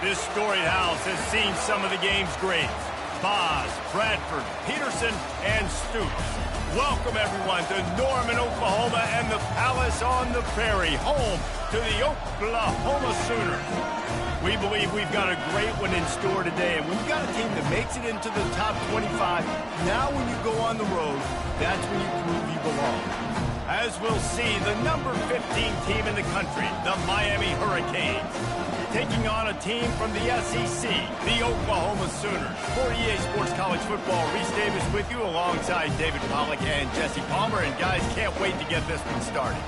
This storied house has seen some of the game's greats. Boz, Bradford, Peterson, and Stoops. Welcome, everyone, to Norman, Oklahoma, and the Palace on the Prairie, home to the Oklahoma Sooners. We believe we've got a great one in store today, and we've got a team that makes it into the top 25. Now when you go on the road, that's when you prove you belong. As we'll see, the number 15 team in the country, the Miami Hurricanes, taking on a team from the SEC, the Oklahoma Sooners. For EA Sports College Football, Reese Davis with you alongside David Pollack and Jesse Palmer. And guys, can't wait to get this one started.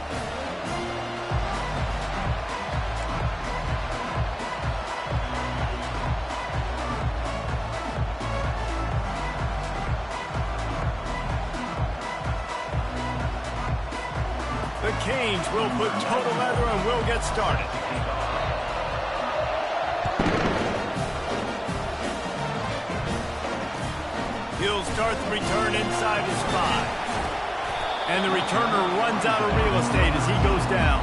The Canes will put total leather and we'll get started. He'll start the return inside his 5. And the returner runs out of real estate as he goes down.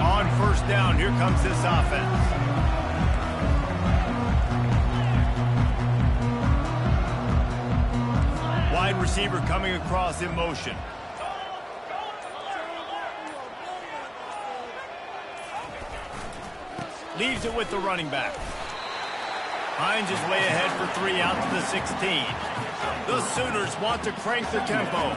On first down, here comes this offense. Wide receiver coming across in motion. Leaves it with the running back. Hines is way ahead for 3 out to the 16. The Sooners want to crank the tempo.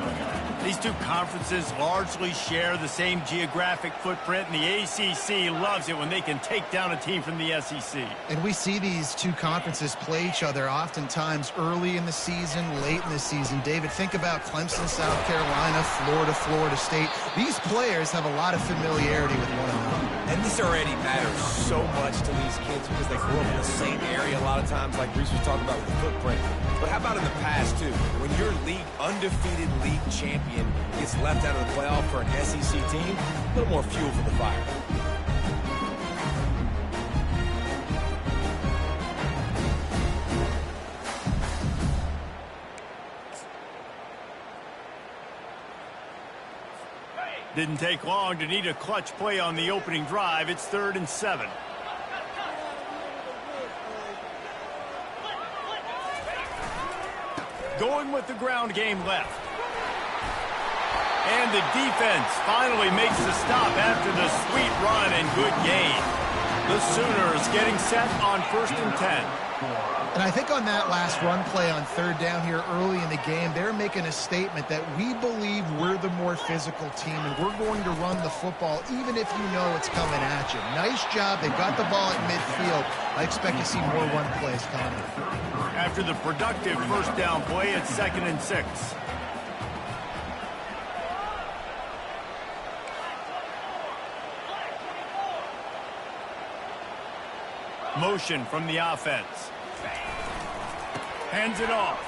These two conferences largely share the same geographic footprint, and the ACC loves it when they can take down a team from the SEC. And we see these two conferences play each other oftentimes early in the season, late in the season. David, think about Clemson, South Carolina, Florida, Florida State. These players have a lot of familiarity with one another. And this already matters so much to these kids because they grew up in the same area a lot of times, like Reese was talking about with the footprint. But how about in the past, too? When your undefeated league champion gets left out of the playoff for an SEC team, a little more fuel for the fire. Didn't take long to need a clutch play on the opening drive. It's 3rd and 7. Going with the ground game left. And the defense finally makes the stop after the sweet run and good gain. The Sooners getting set on 1st and 10. And I think on that last run play on 3rd down here early in the game, they're making a statement that we believe we're the more physical team and we're going to run the football even if you know it's coming at you. Nice job. They got the ball at midfield. I expect to see more run plays coming. After the productive 1st down play, it's 2nd and 6. Motion from the offense. Hands it off.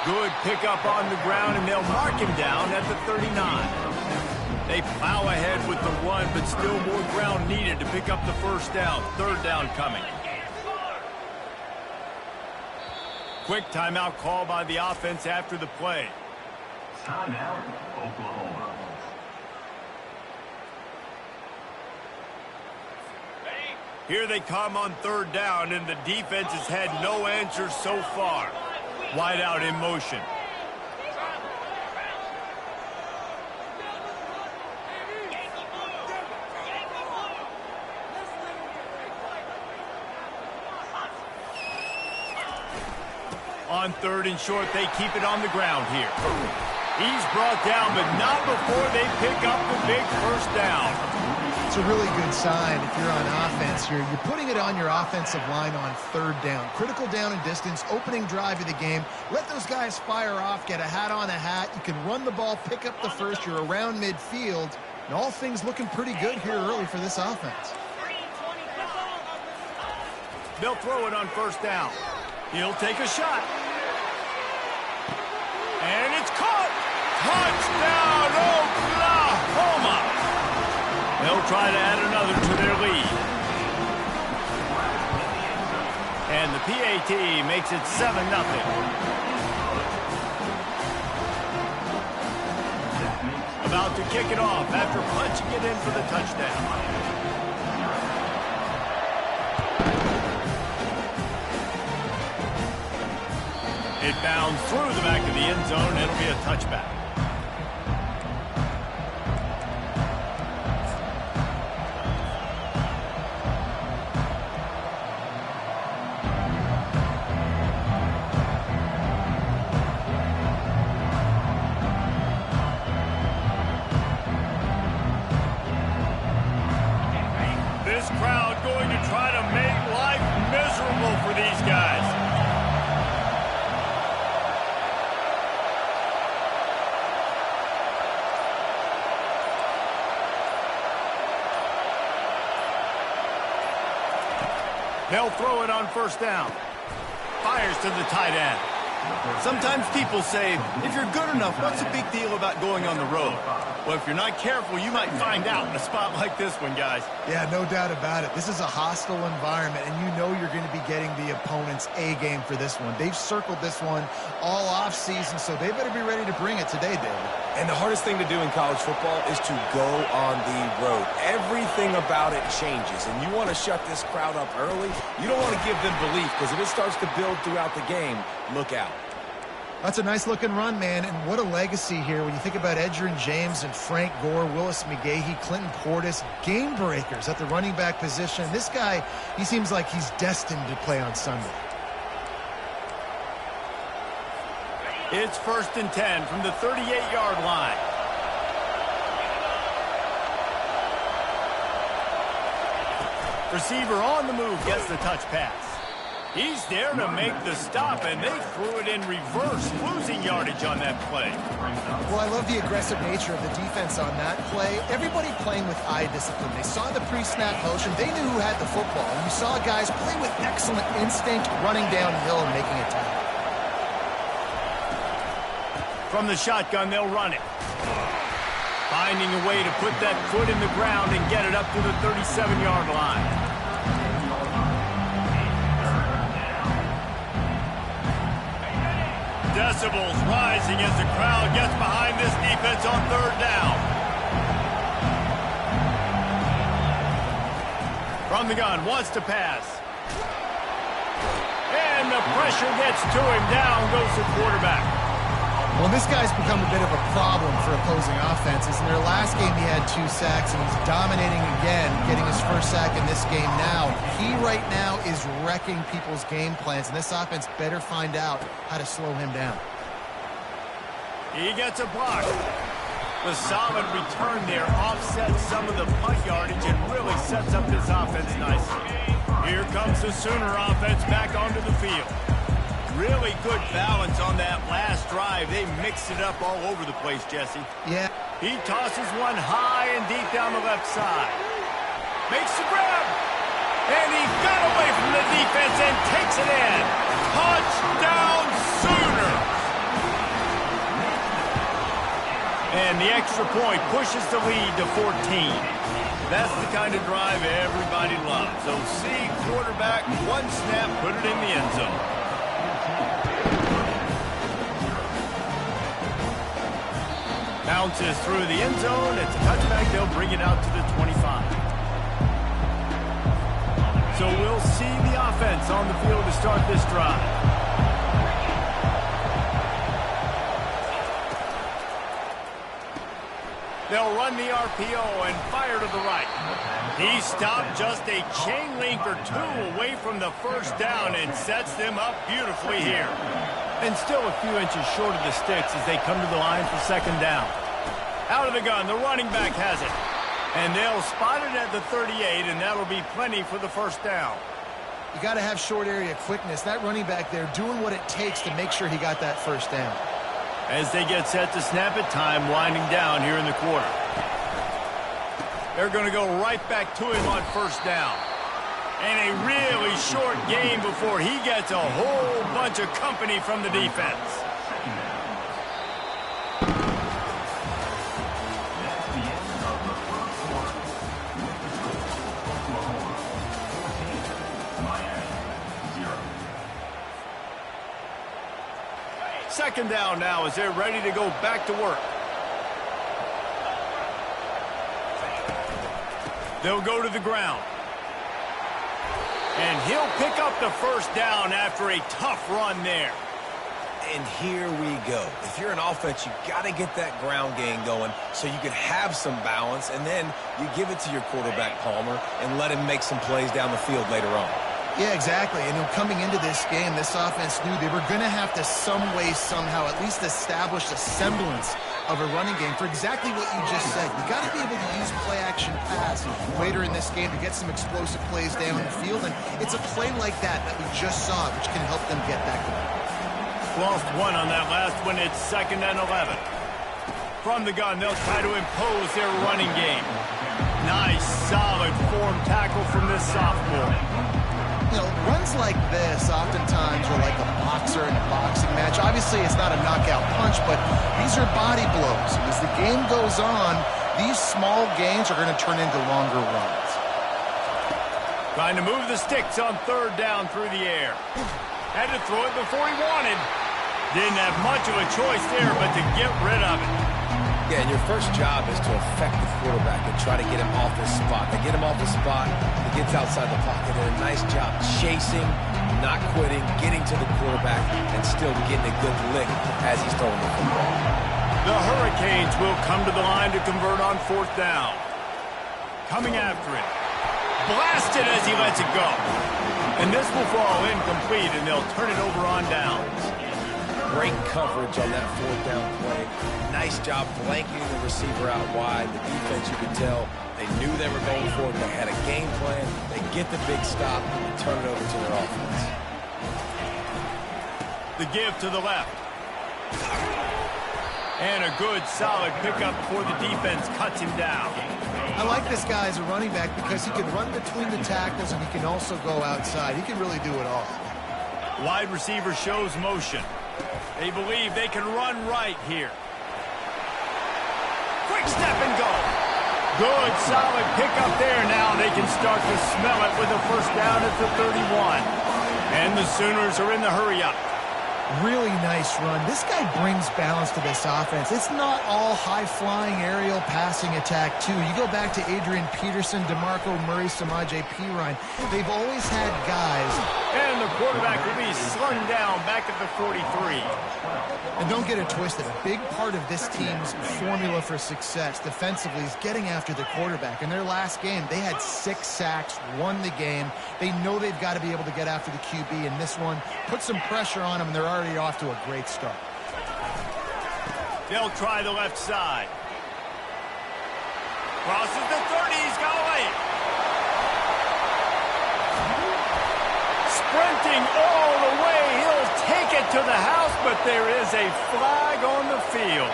Good pickup on the ground, and they'll mark him down at the 39. They plow ahead with the run, but still more ground needed to pick up the 1st down. 3rd down coming. Quick timeout call by the offense after the play. Timeout, Oklahoma. Here they come on 3rd down, and the defense has had no answers so far. Wide out in motion. On 3rd and short, they keep it on the ground here. He's brought down, but not before they pick up the big 1st down. It's a really good sign if you're on offense. You're putting it on your offensive line on 3rd down. Critical down and distance, opening drive of the game. Let those guys fire off, get a hat on a hat. You can run the ball, pick up the 1st. You're around midfield. And all things looking pretty good here early for this offense. They'll throw it on 1st down. He'll take a shot. And it's caught! Touchdown, Oklahoma! They'll try to add another to their lead. And the PAT makes it 7-0. A about to kick it off after punching it in for the touchdown. It bounds through the back of the end zone. It'll be a touchback. This crowd going to try to make life miserable for these guys. They'll throw it on first down. Fires to the tight end. Sometimes people say, if you're good enough, what's the big deal about going on the road? Well, if you're not careful, you might find out in a spot like this one, guys. Yeah, no doubt about it. This is a hostile environment, and you know you're going to be getting the opponent's A-game for this one. They've circled this one all offseason, so they better be ready to bring it today, David. And the hardest thing to do in college football is to go on the road. Everything about it changes, and you want to shut this crowd up early. You don't want to give them belief, because if it starts to build throughout the game, look out. That's a nice-looking run, man, and what a legacy here when you think about Edgerrin James and Frank Gore, Willis McGahee, Clinton Portis, game breakers at the running back position. This guy, he seems like he's destined to play on Sunday. It's 1st and 10 from the 38-yard line. Receiver on the move gets the touch pass. He's there to make the stop, and they threw it in reverse, losing yardage on that play. Well, I love the aggressive nature of the defense on that play. Everybody playing with eye discipline. They saw the pre-snap motion. They knew who had the football. And you saw guys play with excellent instinct, running downhill and making a tackle. From the shotgun, they'll run it. Finding a way to put that foot in the ground and get it up to the 37-yard line. Decibels rising as the crowd gets behind this defense on 3rd down. From the gun, wants to pass. And the pressure gets to him. Down goes the quarterback. Well, this guy's become a bit of a problem for opposing offenses. In their last game, he had 2 sacks, and he's dominating again, getting his first sack in this game now. He right now is wrecking people's game plans, and this offense better find out how to slow him down. He gets a block. The solid return there offsets some of the punt yardage and really sets up this offense nicely. Here comes the Sooner offense back onto the field. Really good balance on that last drive. They mixed it up all over the place, Jesse. Yeah. He tosses one high and deep down the left side. Makes the grab. And he got away from the defense and takes it in. Touchdown Sooners. And the extra point pushes the lead to 14. That's the kind of drive everybody loves. So see quarterback, one snap, put it in the end zone. Bounces through the end zone. It's a touchback. They'll bring it out to the 25. So we'll see the offense on the field to start this drive. They'll run the RPO and fire to the right. He stopped just a chain link or 2 away from the first down and sets them up beautifully here. And still a few inches short of the sticks as they come to the line for 2nd down. Out of the gun, the running back has it. And they'll spot it at the 38, and that'll be plenty for the first down. You got to have short area quickness. That running back there doing what it takes to make sure he got that first down. As they get set to snap it, time winding down here in the quarter. They're going to go right back to him on first down. And a really short game before he gets a whole bunch of company from the defense. Second down now as they're ready to go back to work. They'll go to the ground. And he'll pick up the first down after a tough run there. And here we go. If you're an offense, you got to get that ground game going so you can have some balance, and then you give it to your quarterback, Palmer, and let him make some plays down the field later on. Yeah, exactly. And coming into this game, this offense knew they were going to have to some way, somehow, at least establish a semblance of a running game for exactly what you just said. You got to be able to use play-action pass later in this game to get some explosive plays down the field, and it's a play like that we just saw, which can help them get that going. Lost one on that last one. It's 2nd and 11. From the gun, they'll try to impose their running game. Nice, solid form tackle from this sophomore. You know, runs like this oftentimes are like a boxer in a boxing match. Obviously, it's not a knockout punch, but these are body blows. As the game goes on, these small gains are going to turn into longer runs. Trying to move the sticks on 3rd down through the air. Had to throw it before he wanted. Didn't have much of a choice there, but to get rid of it. Yeah, and your first job is to affect the quarterback and try to get him off his spot. They get him off his spot, he gets outside the pocket, and a nice job chasing, not quitting, getting to the quarterback, and still getting a good lick as he's throwing the football. The Hurricanes will come to the line to convert on 4th down. Coming after it. Blasted as he lets it go. And this will fall incomplete, and they'll turn it over on downs. Great coverage on that 4th down play. Nice job blanketing the receiver out wide. The defense, you could tell, they knew they were going for it. They had a game plan. They get the big stop and turn it over to their offense. The give to the left. And a good, solid pickup before the defense cuts him down. I like this guy as a running back because he can run between the tackles and he can also go outside. He can really do it all. Wide receiver shows motion. They believe they can run right here. Quick step and go. Good, solid pickup there. Now they can start to smell it with a first down at the 31. And the Sooners are in the hurry-up. Really nice run. This guy brings balance to this offense. It's not all high-flying aerial passing attack, too. You go back to Adrian Peterson, DeMarco Murray, Samaje Perine. They've always had guys. And the quarterback will be slung down back at the 43. And don't get it twisted. A big part of this team's formula for success defensively is getting after the quarterback. In their last game, they had 6 sacks, won the game. They know they've got to be able to get after the QB, and this one put some pressure on them, and they're already off to a great start. They'll try the left side. Crosses the 30. He's got away. Sprinting all the way. He'll take it to the house, but there is a flag on the field.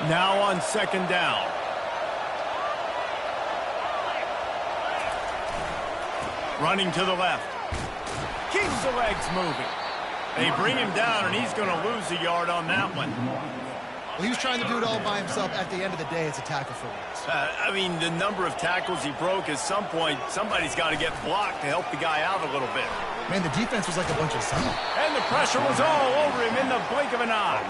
Now on 2nd down. Running to the left. Keeps the legs moving. They bring him down, and he's going to lose a yard on that one. Well, he was trying to do it all by himself. At the end of the day, it's a tackle for loss. I mean, the number of tackles he broke, at some point, somebody's got to get blocked to help the guy out a little bit. Man, the defense was like a bunch of zombies. And the pressure was all over him in the blink of an eye.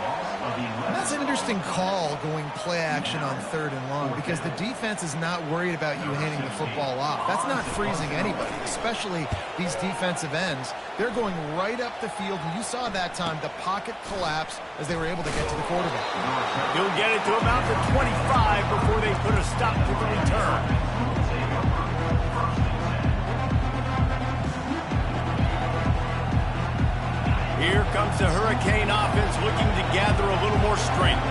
That's an interesting call going play action on 3rd and long because the defense is not worried about you handing the football off. That's not freezing anybody, especially these defensive ends. They're going right up the field, and you saw that time the pocket collapse as they were able to get to the quarterback. He'll get it to about the 25 before they put a stop to the return. Here comes the Hurricane offense looking to gather a little more strength.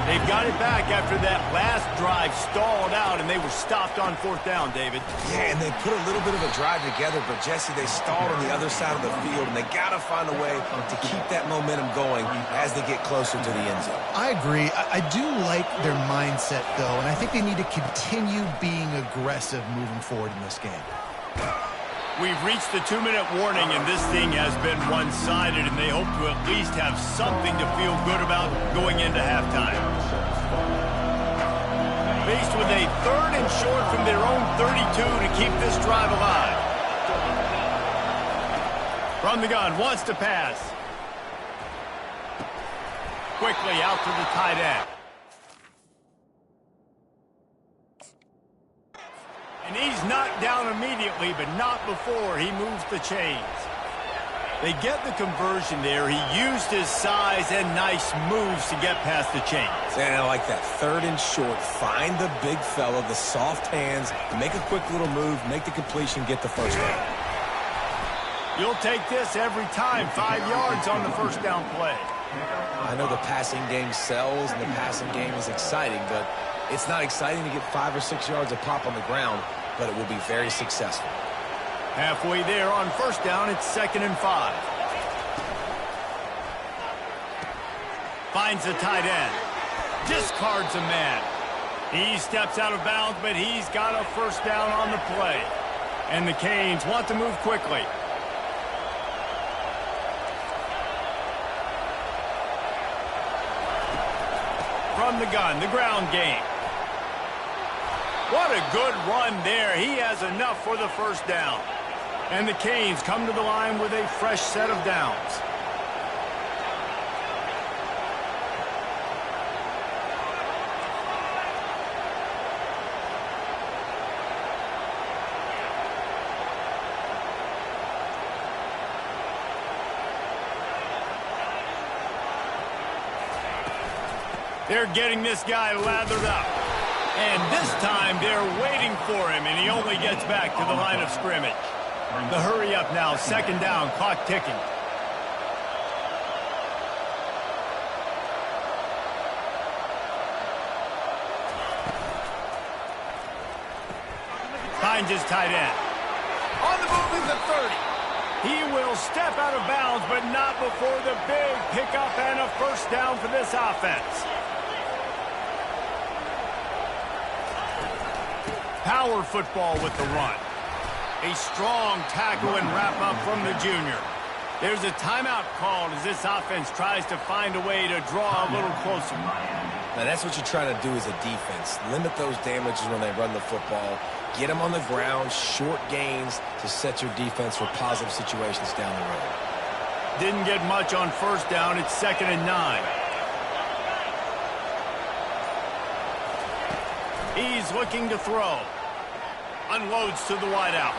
They've got it back after that last drive stalled out, and they were stopped on 4th down, David. Yeah, and they put a little bit of a drive together, but, Jesse, they stalled on the other side of the field, and they got to find a way to keep that momentum going as they get closer to the end zone. I agree. I do like their mindset, though, and I think they need to continue being aggressive moving forward in this game. We've reached the 2-minute warning, and this thing has been one-sided, and they hope to at least have something to feel good about going into halftime. Faced with a 3rd and short from their own 32 to keep this drive alive. From the gun, wants to pass. quickly out to the tight end. And he's knocked down immediately, but not before he moves the chains. They get the conversion there. He used his size and nice moves to get past the chains. And I like that. 3rd and short. Find the big fella, the soft hands, make a quick little move, make the completion, get the first down. You'll take this every time. 5 yards on the first down play. I know the passing game sells and the passing game is exciting, but it's not exciting to get 5 or 6 yards a pop on the ground, but it will be very successful. Halfway there on first down, it's 2nd and 5. Finds the tight end. Discards a man. He steps out of bounds, but he's got a first down on the play. And the Canes want to move quickly. From the gun, the ground game. What a good run there. He has enough for the first down. And the Canes come to the line with a fresh set of downs. They're getting this guy lathered up. And this time they're waiting for him, and he only gets back to the line of scrimmage. The hurry up now, 2nd down, clock ticking. Finds his tight end. On the move is the 30. He will step out of bounds, but not before the big pickup and a first down for this offense. Power football with the run. A strong tackle and wrap-up from the junior. There's a timeout called as this offense tries to find a way to draw a little closer. Now, that's what you're trying to do as a defense. Limit those damages when they run the football. Get them on the ground, short gains to set your defense for positive situations down the road. Didn't get much on first down. It's 2nd and 9. He's looking to throw. Unloads to the wideout.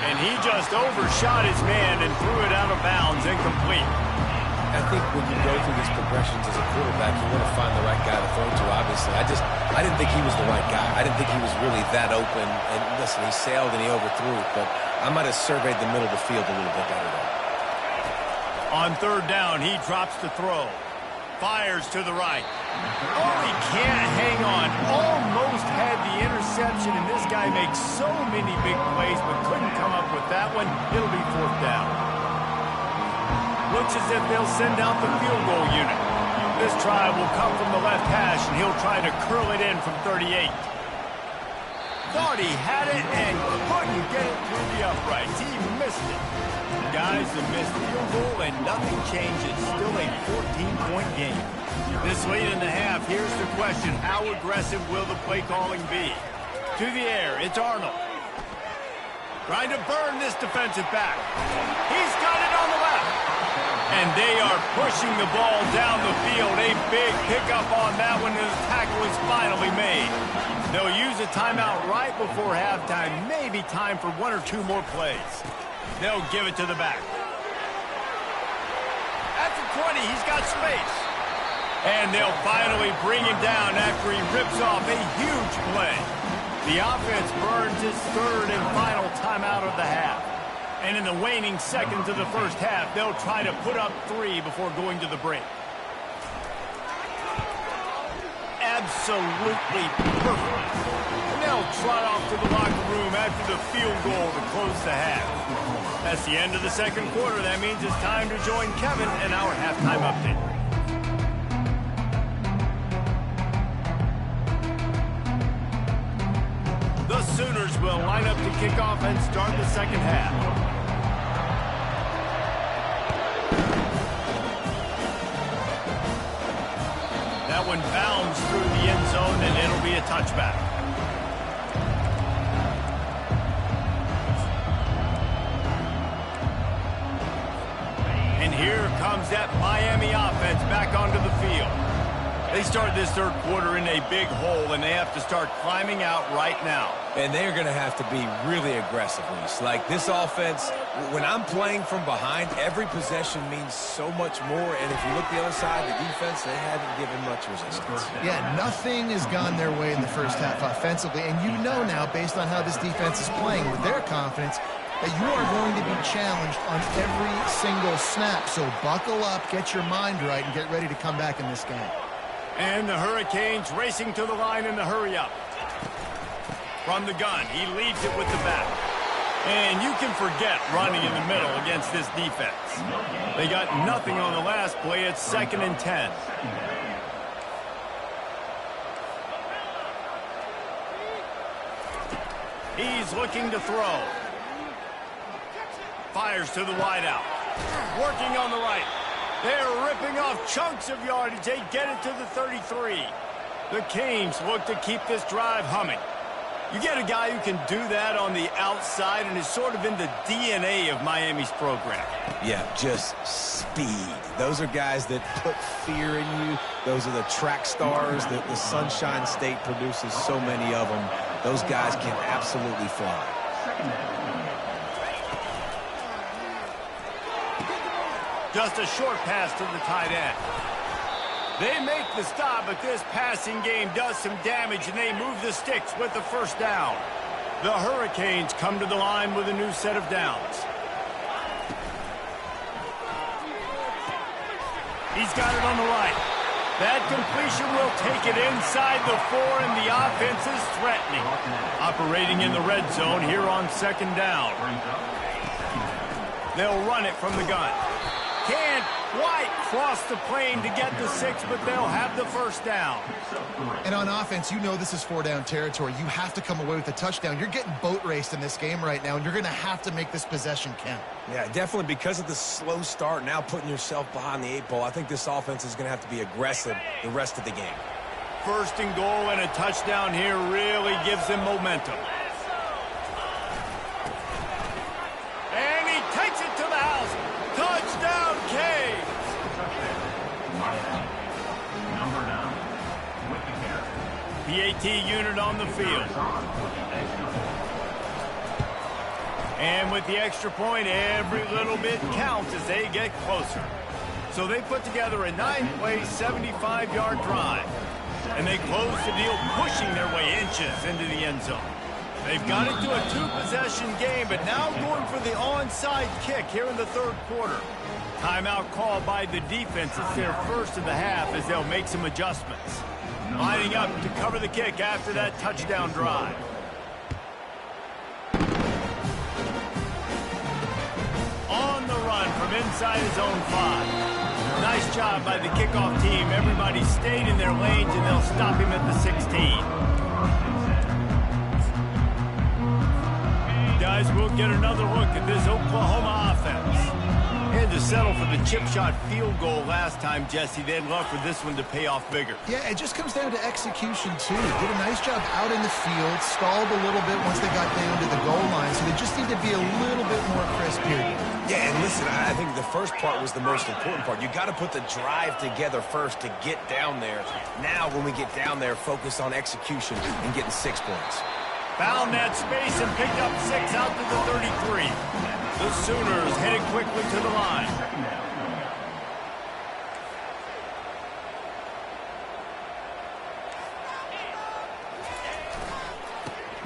And he just overshot his man and threw it out of bounds, incomplete. I think when you go through these progressions as a quarterback, you want to find the right guy to throw to, obviously. I didn't think he was the right guy. I didn't think he was really that open. And listen, he sailed and he overthrew it, but I might have surveyed the middle of the field a little bit better there. On 3rd down, he drops to throw. Fires to the right. Oh, he can't hang on. Almost had the interception, and this guy makes so many big plays, but couldn't come up with that one. It'll be 4th down. Looks as if they'll send out the field goal unit. This try will come from the left hash, and he'll try to curl it in from 38. Thought he had it and couldn't get it through the uprights. He missed it. Guys, the missed field goal and nothing changes. Still a 14-point game. This late in the half, here's the question. How aggressive will the play calling be? To the air, it's Arnold. Trying to burn this defensive back. He's got it on the left. And they are pushing the ball down the field. A big pickup on that one, and the tackle is finally made. They'll use a timeout right before halftime. Maybe time for 1 or 2 more plays. They'll give it to the back. At the 20, he's got space. And they'll finally bring him down after he rips off a huge play. The offense burns its 3rd and final timeout of the half. And in the waning seconds of the first half, they'll try to put up 3 before going to the break. Absolutely perfect. And they'll trot off to the locker room after the field goal to close the half. That's the end of the 2nd quarter. That means it's time to join Kevin in our halftime update. The Sooners will line up to kick off and start the 2nd half. That one bounds through the end zone, and it'll be a touchback. And here comes that Miami offense back onto the field. They started this third quarter in a big hole, and they have to start climbing out right now. And they're going to have to be really aggressive, Reese. Like this offense, when I'm playing from behind, every possession means so much more. And if you look the other side, the defense, they haven't given much resistance. Yeah, nothing has gone their way in the first half offensively. And you know now, based on how this defense is playing with their confidence, that you are going to be challenged on every single snap. So buckle up, get your mind right, and get ready to come back in this game. And the Hurricanes racing to the line in the hurry-up. From the gun, he leads it with the back. And you can forget running in the middle against this defense. They got nothing on the last play. It's 2nd and 10. He's looking to throw. Fires to the wideout. Working on the right. They're ripping off chunks of yardage. They get it to the 33. The Canes look to keep this drive humming. You get a guy who can do that on the outside and is sort of in the DNA of Miami's program. Yeah, just speed. Those are guys that put fear in you. Those are the track stars that the Sunshine State produces so many of them. Those guys can absolutely fly. Just a short pass to the tight end. They make the stop, but this passing game does some damage, and they move the sticks with the first down. The Hurricanes come to the line with a new set of downs. He's got it on the right. That completion will take it inside the 4, and the offense is threatening. Operating in the red zone here on 2nd down. They'll run it from the gun. Can't quite cross the plane to get the 6, but they'll have the first down. And on offense, you know this is 4-down territory. You have to come away with a touchdown. You're getting boat raced in this game right now, and you're going to have to make this possession count. Yeah, definitely because of the slow start, now putting yourself behind the 8 ball, I think this offense is going to have to be aggressive the rest of the game. 1st and goal and a touchdown here really gives them momentum. And he takes it to the house. Touchdown, Canes! PAT unit on the field. And with the extra point, every little bit counts as they get closer. So they put together a 9-play, 75-yard drive. And they close the deal, pushing their way inches into the end zone. They've got it to a 2-possession game, but now going for the onside kick here in the 3rd quarter. Timeout called by the defense. It's their first of the half as they'll make some adjustments. Lining up to cover the kick after that touchdown drive. On the run from inside his own 5. Nice job by the kickoff team. Everybody stayed in their lanes, and they'll stop him at the 16. Guys, we'll get another look at this Oklahoma offense. Had to settle for the chip shot field goal last time, Jesse. They'd love for this one to pay off bigger. Yeah, it just comes down to execution, too. Did a nice job out in the field, stalled a little bit once they got down to the goal line, so they just need to be a little bit more crisp here. Yeah, and listen, I think the first part was the most important part. You got to put the drive together first to get down there. Now, when we get down there, focus on execution and getting 6 points. Found that space and picked up 6 out to the 33. The Sooners headed quickly to the line.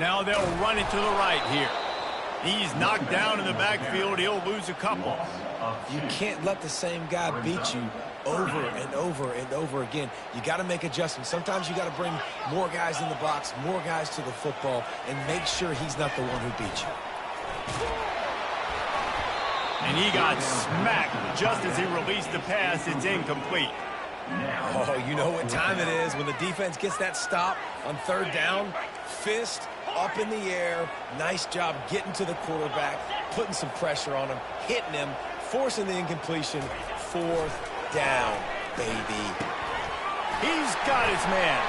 Now they'll run it to the right here. He's knocked down in the backfield. He'll lose a couple. You can't let the same guy beat you over and over and over again. You got to make adjustments. Sometimes you got to bring more guys in the box, more guys to the football, and make sure he's not the one who beat you. And he got smacked just as he released the pass. It's incomplete. Oh, you know what time it is when the defense gets that stop on 3rd down. Fist up in the air. Nice job getting to the quarterback, putting some pressure on him, hitting him, forcing the incompletion. 4th down, baby. He's got his man.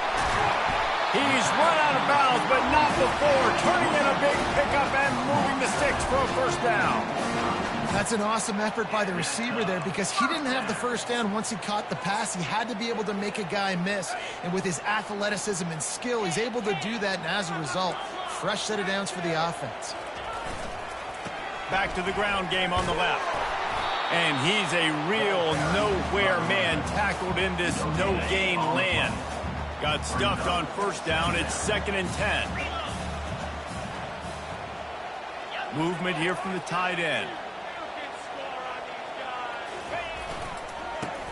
He's run out of bounds, but not before turning in a big pickup and moving the sticks for a 1st down. That's an awesome effort by the receiver there because he didn't have the first down once he caught the pass. He had to be able to make a guy miss. And with his athleticism and skill, he's able to do that. And as a result, fresh set of downs for the offense. Back to the ground game on the left. And he's a real nowhere man tackled in this no-gain land. Got stuffed on first down. It's 2nd and 10. Movement here from the tight end.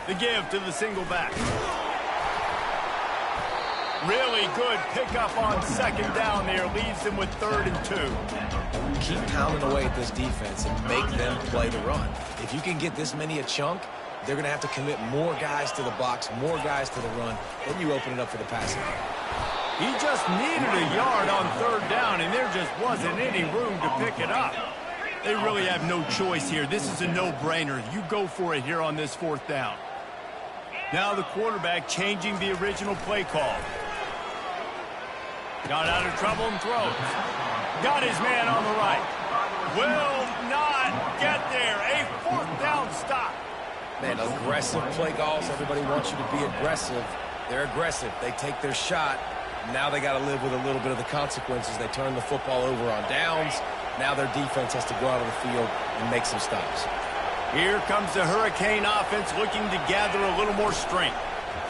The give to the single back. Really good pickup on 2nd down there. Leaves them with 3rd and 2. Keep pounding away at this defense and make them play the run. If you can get this many a chunk, they're going to have to commit more guys to the box, more guys to the run. Then you open it up for the passing game. He just needed a yard on 3rd down, and there just wasn't any room to pick it up. They really have no choice here. This is a no-brainer. You go for it here on this 4th down. Now the quarterback changing the original play call. Got out of trouble and throws. Got his man on the right. Will not get there. A 4th down stop. Man, aggressive play calls. Everybody wants you to be aggressive. They're aggressive. They take their shot. Now they got to live with a little bit of the consequences. They turn the football over on downs. Now their defense has to go out on the field and make some stops. Here comes the Hurricane offense looking to gather a little more strength.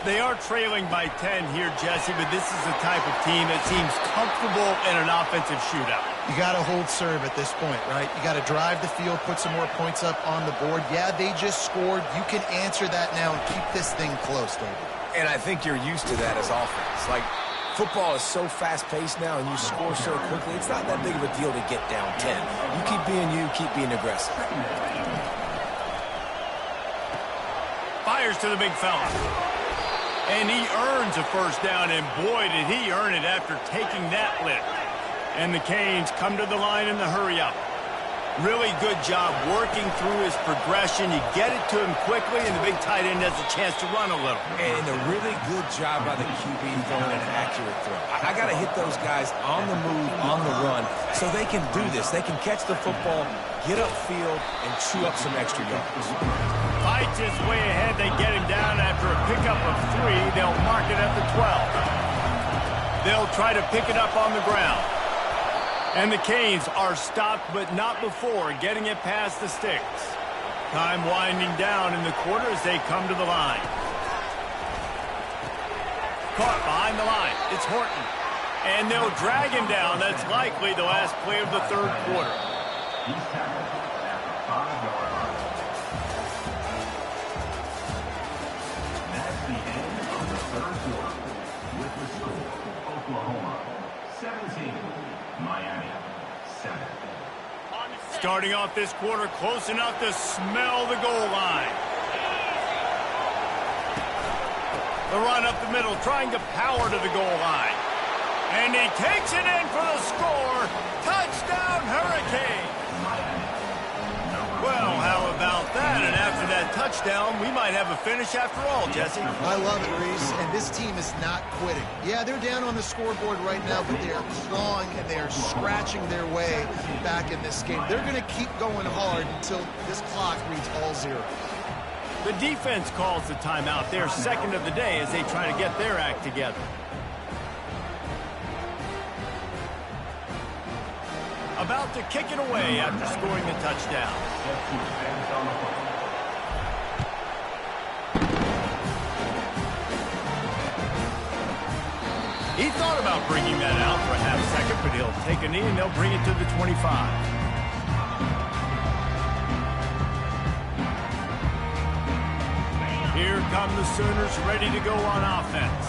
They are trailing by 10 here, Jesse, but this is the type of team that seems comfortable in an offensive shootout. You got to hold serve at this point, right? You got to drive the field, put some more points up on the board. Yeah, they just scored. You can answer that now and keep this thing close, David. And I think you're used to that as offense. Like, football is so fast-paced now and you score so quickly, it's not that big of a deal to get down 10. You keep being you, keep being aggressive. Fires to the big fella. And he earns a first down, and boy, did he earn it after taking that lift. And the Canes come to the line in the hurry-up. Really good job working through his progression. You get it to him quickly, and the big tight end has a chance to run a little. And a really good job by the QB throwing an accurate throw. I got to hit those guys on the move, on the run, so they can do this. They can catch the football, get upfield, and chew up some extra yards. Fights his way ahead. They get him down after a pickup of 3. They'll mark it at the 12. They'll try to pick it up on the ground. And the Canes are stopped, but not before getting it past the sticks. Time winding down in the quarter as they come to the line. Caught behind the line. It's Horton. And they'll drag him down. That's likely the last play of the 3rd quarter. He's tackled at the 5-yard line. That's the end of the 3rd quarter. With the score, Oklahoma 17, Miami 7. Starting off this quarter close enough to smell the goal line. The run up the middle, trying to power to the goal line. And he takes it in for the score. Touchdown, Hurricane. Well, how about that? And after that touchdown, we might have a finish after all, Jesse. I love it, Reese, and this team is not quitting. Yeah, they're down on the scoreboard right now, but they are clawing and they are scratching their way back in this game. They're going to keep going hard until this clock reads all 0. The defense calls the timeout. Their 2nd of the day as they try to get their act together. About to kick it away after scoring the touchdown. He thought about bringing that out for a half second, but he'll take a knee and they'll bring it to the 25. Here come the Sooners ready to go on offense.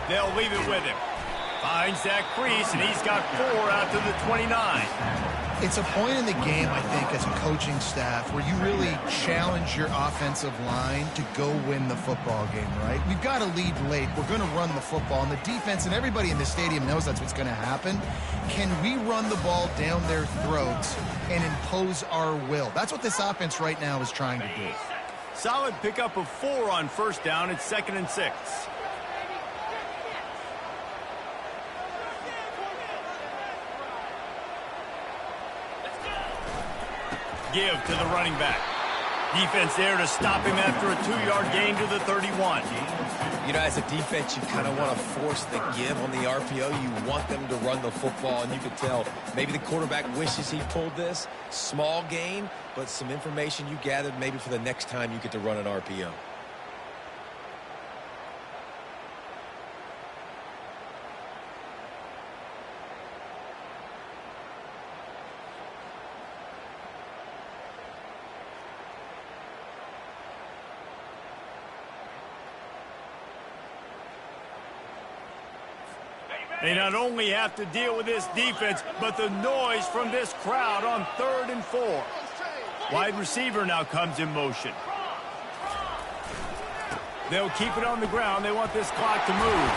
They'll leave it with him. Finds that crease, and he's got 4 out to the 29. It's a point in the game, I think, as a coaching staff where you really challenge your offensive line to go win the football game, right? We've got to lead late. We're going to run the football, and the defense and everybody in the stadium knows that's what's going to happen. Can we run the ball down their throats and impose our will? That's what this offense right now is trying to do. Solid pickup of 4 on first down. It's 2nd and 6. Give to the running back. Defense there to stop him after a 2-yard gain to the 31. You know, as a defense, you kind of want to force the give on the RPO. You want them to run the football, and you could tell maybe the quarterback wishes he pulled this. Small gain, but some information you gathered maybe for the next time you get to run an RPO. They not only have to deal with this defense, but the noise from this crowd on 3rd and 4. Wide receiver now comes in motion. They'll keep it on the ground. They want this clock to move.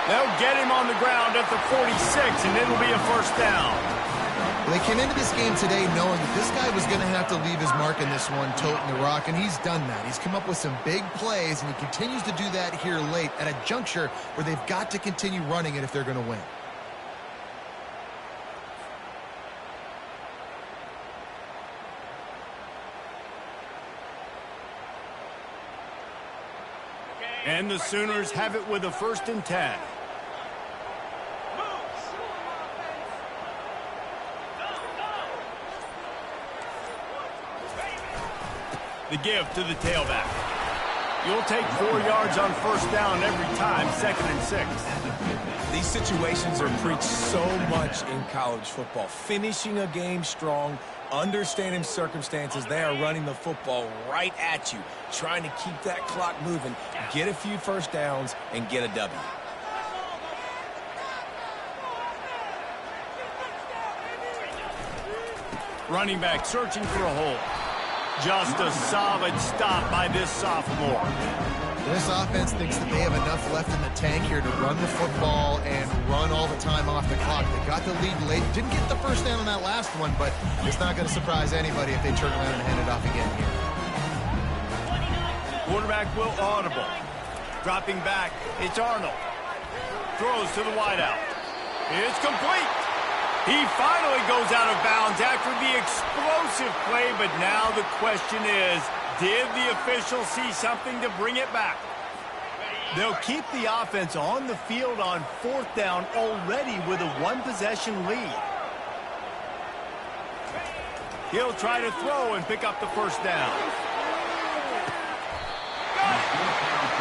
They'll get him on the ground at the 46, and it'll be a first down. They came into this game today knowing that this guy was going to have to leave his mark in this one, toting the rock, and he's done that. He's come up with some big plays, and he continues to do that here late at a juncture where they've got to continue running it if they're going to win. And the Sooners have it with a 1st and 10. The give to the tailback. You'll take 4 yards on 1st down every time, 2nd and 6. These situations are preached so much in college football. Finishing a game strong, understanding circumstances. They are running the football right at you, trying to keep that clock moving, get a few first downs, and get a W. Running back searching for a hole. Just a solid stop by this sophomore. This offense thinks that they have enough left in the tank here to run the football and run all the time off the clock. They got the lead late. Didn't get the first down on that last one, but it's not going to surprise anybody if they turn around and hand it off again here. Quarterback will audible. Dropping back, it's Arnold. Throws to the wideout. It's complete. He finally goes out of bounds after the explosive play, but now the question is, did the official see something to bring it back? They'll keep the offense on the field on 4th down already with a 1-possession lead. He'll try to throw and pick up the first down.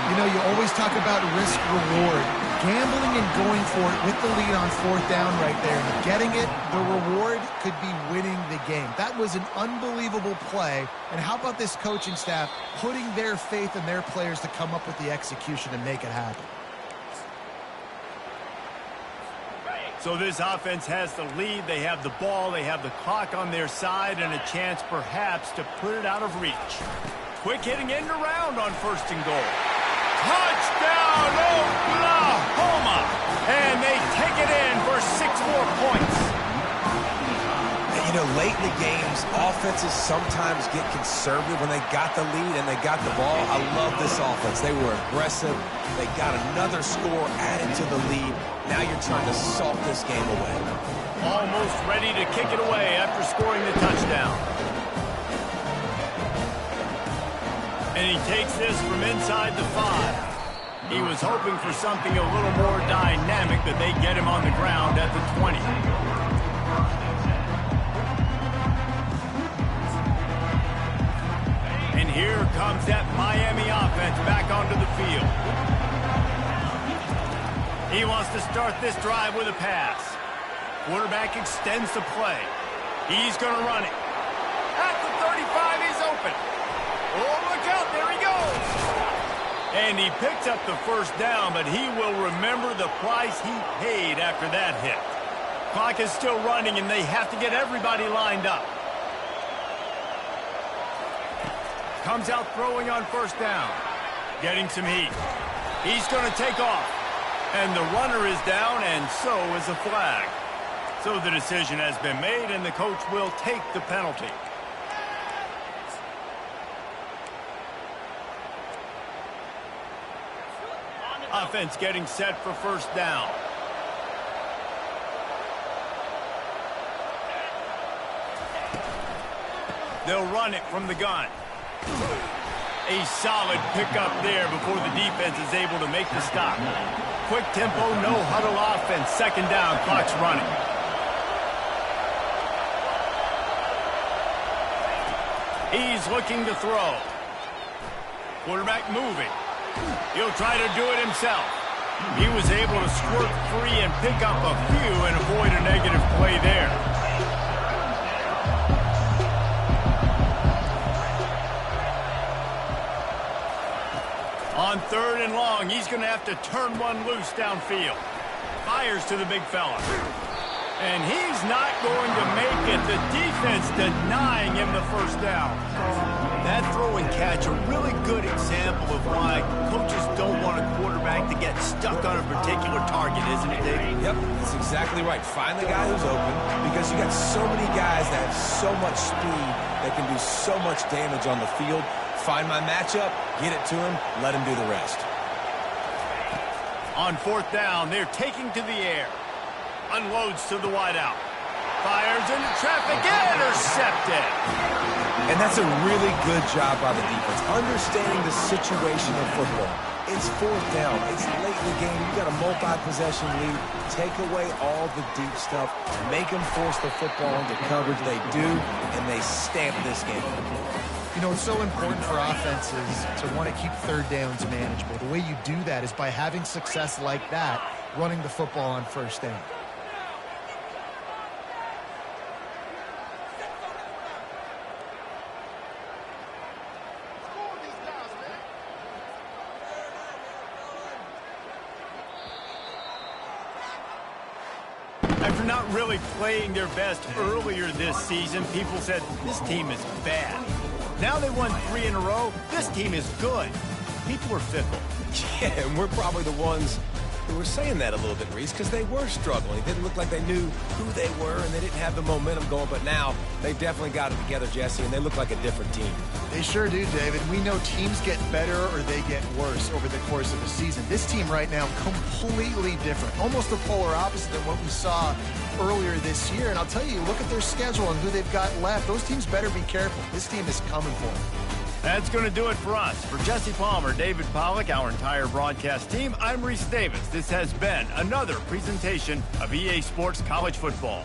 You know, you always talk about risk-reward. Gambling and going for it with the lead on 4th down right there. And getting it, the reward could be winning the game. That was an unbelievable play. And how about this coaching staff putting their faith in their players to come up with the execution and make it happen? So this offense has the lead. They have the ball. They have the clock on their side and a chance perhaps to put it out of reach. Quick hitting end around on 1st and goal. Touchdown, Oklahoma! And they take it in for 6 more points. And you know, late in the games, offenses sometimes get conservative when they got the lead and they got the ball. I love this offense. They were aggressive. They got another score added to the lead. Now you're trying to salt this game away. Almost ready to kick it away after scoring the touchdown. And he takes this from inside the 5. He was hoping for something a little more dynamic, but they get him on the ground at the 20. And here comes that Miami offense back onto the field. He wants to start this drive with a pass. Quarterback extends the play. He's going to run it. At the 35, he's open. Oh, look out, there he goes. And he picks up the first down, but he will remember the price he paid after that hit. Clock is still running, and they have to get everybody lined up. Comes out throwing on 1st down. Getting some heat. He's going to take off. And the runner is down, and so is a flag. So the decision has been made, and the coach will take the penalty. Offense getting set for 1st down. They'll run it from the gun. A solid pickup there before the defense is able to make the stop. Quick tempo, no huddle offense. Second down, clock's running. He's looking to throw. Quarterback moving. He'll try to do it himself. He was able to squirt free and pick up a few and avoid a negative play there. On 3rd and long, he's going to have to turn one loose downfield. Fires to the big fella. And he's not going to make it. The defense denying him the first down. That throw and catch, a really good example of why coaches don't want a quarterback to get stuck on a particular target, isn't it, David? Yep, that's exactly right. Find the guy who's open, because you got so many guys that have so much speed that can do so much damage on the field. Find my matchup, get it to him, let him do the rest. On 4th down, they're taking to the air. Unloads to the wideout. Fires into traffic, intercepted. And that's a really good job by the defense, understanding the situation of football. It's 4th down. It's late in the game. You got a multi-possession lead. Take away all the deep stuff. Make them force the football into coverage. They do, and they stamp this game. You know, it's so important for offenses to want to keep 3rd downs manageable. The way you do that is by having success like that, running the football on 1st down. After not really playing their best earlier this season, people said this team is bad. Now they won 3 in a row. This team is good. People are fickle. Yeah, and we're probably the ones who were saying that a little bit, Reese, because they were struggling. It didn't look like they knew who they were, and they didn't have the momentum going. But now they've definitely got it together, Jesse, and they look like a different team. They sure do, David. We know teams get better or they get worse over the course of the season. This team right now, completely different. Almost the polar opposite than what we saw earlier this year. And I'll tell you, look at their schedule and who they've got left. Those teams better be careful. This team is coming for them. That's going to do it for us. For Jesse Palmer, David Pollack, our entire broadcast team, I'm Reese Davis. This has been another presentation of EA Sports College Football.